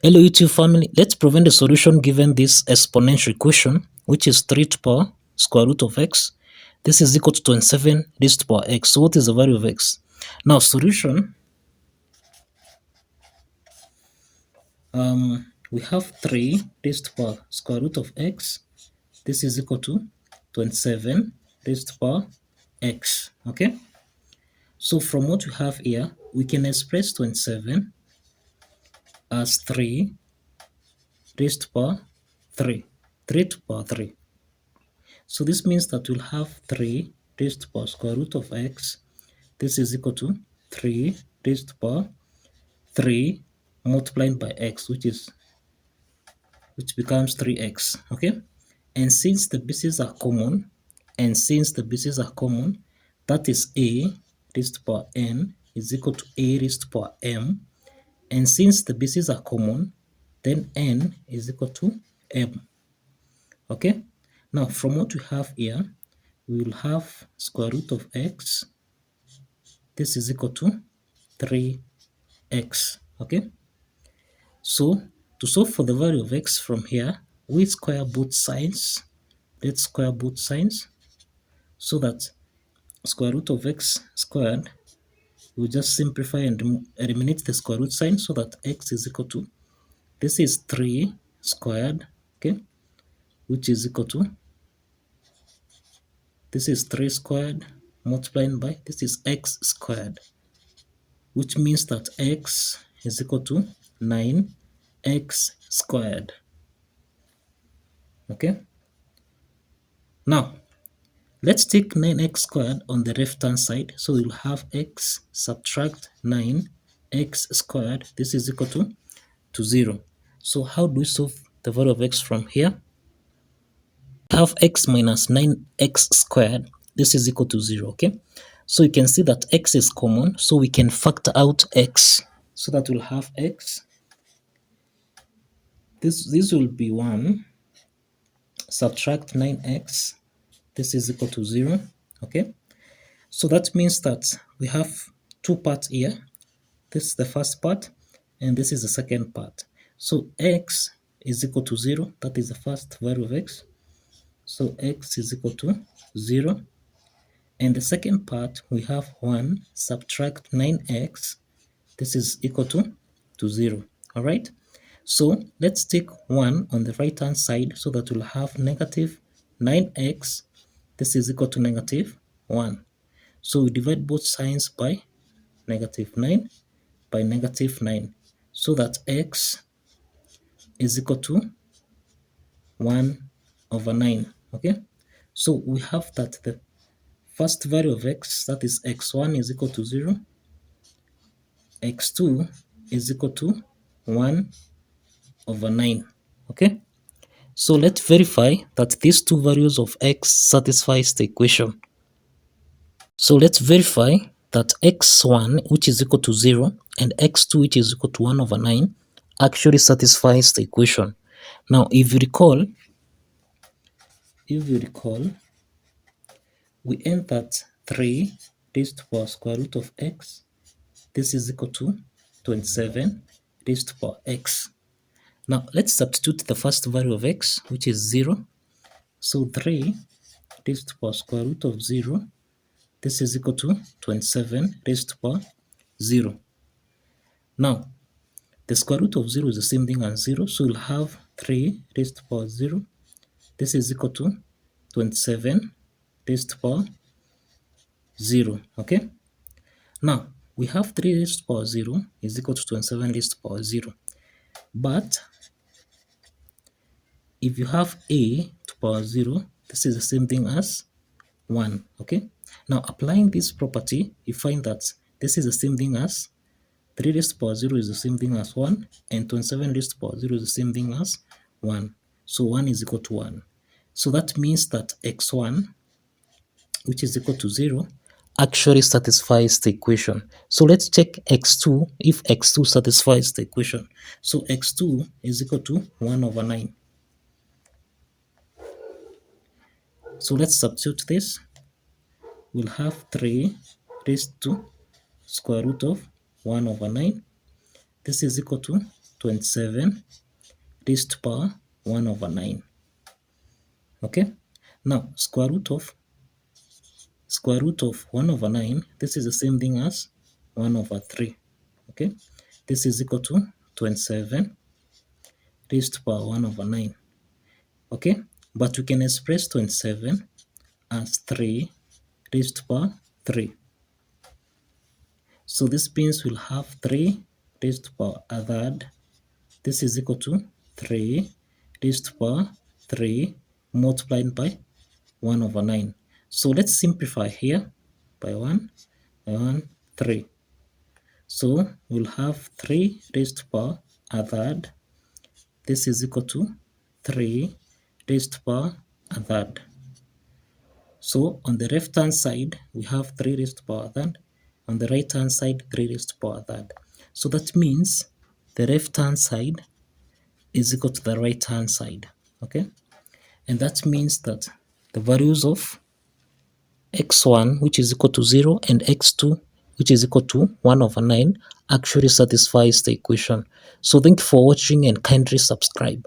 Hello YouTube family, let's prevent the solution given this exponential equation, which is 3 to the power square root of x. This is equal to 27 raised to the power x. So what is the value of x? Now solution, we have 3 raised to the power square root of x. This is equal to 27 raised to the power x. Okay, so from what we have here, we can express 27 as 3 raised to the power 3. 3 to the power 3. So this means that we'll have 3 raised to the power square root of x. This is equal to 3 raised to the power 3 multiplied by x, which becomes 3x. Okay, and since the bases are common, that is a raised to the power n is equal to a raised to the power m, and since the bases are common, then n is equal to m. Okay, now from what we have here, we will have square root of x. This is equal to 3x. Okay, so to solve for the value of x from here, we square both sides. Let's square both sides so that square root of x squared, we just simplify and eliminate the square root sign so that x is equal to, this is 3 squared, okay, which is equal to, this is 3 squared multiplied by, this is x squared, which means that x is equal to 9x squared. Okay, now let's take 9x squared on the left hand side. So we'll have x subtract 9x squared. This is equal to 0. So how do we solve the value of x from here? We have x minus 9x squared. This is equal to 0. Okay, so you can see that x is common, so we can factor out x so that we'll have x. This will be 1 subtract 9x. This is equal to 0. Okay, so that means that we have two parts here. This is the first part and this is the second part. So x is equal to 0. That is the first value of x. So x is equal to 0. And the second part, we have 1 subtract 9x. This is equal to 0. All right, so let's take 1 on the right hand side so that we'll have negative 9x. This is equal to negative 1. So we divide both signs by negative 9 by negative 9 so that x is equal to 1 over 9. Okay, so we have that the first value of x, that is x1, is equal to 0, x2 is equal to 1 over 9. Okay, so let's verify that these two values of x satisfies the equation. So let's verify that x1, which is equal to 0, and x2, which is equal to 1 over 9, actually satisfies the equation. Now, if you recall, we end that 3 raised to the power square root of x. This is equal to 27 raised to the power x. Now, let's substitute the first value of x, which is 0. So 3 raised to the power square root of 0. This is equal to 27 raised to the power 0. Now, the square root of 0 is the same thing as 0, so we'll have 3 raised to the power 0. This is equal to 27 raised to the power 0. Okay, now we have 3 raised to the power 0 is equal to 27 raised to the power 0. But if you have a to the power 0, this is the same thing as 1. Okay, now applying this property, you find that this is the same thing as 3 raised to the power 0 is the same thing as 1, and 27 raised to the power 0 is the same thing as 1. So 1 is equal to 1. So that means that x1, which is equal to 0, actually satisfies the equation. So let's check x2 if x2 satisfies the equation. So x2 is equal to 1 over 9. So let's substitute this. We'll have 3 raised to square root of 1 over 9. This is equal to 27 raised to power 1 over 9. Okay, now square root of 1 over 9, this is the same thing as 1 over 3. Okay, this is equal to 27 raised to power 1 over 9. Okay, but we can express 27 as 3 raised to power 3. So this means we'll have 3 raised to power a third. This is equal to 3 raised to power 3 multiplied by 1 over 9. So let's simplify here by 1, 3. So we'll have 3 raised to power a third. This is equal to 3 raised to power a third. So on the left hand side, we have 3 raised to power a third. On the right hand side, 3 raised to power a third. So that means the left hand side is equal to the right hand side. Okay? And that means that the values of x1, which is equal to 0, and x2, which is equal to 1 over 9, actually satisfies the equation. So thank you for watching and kindly subscribe.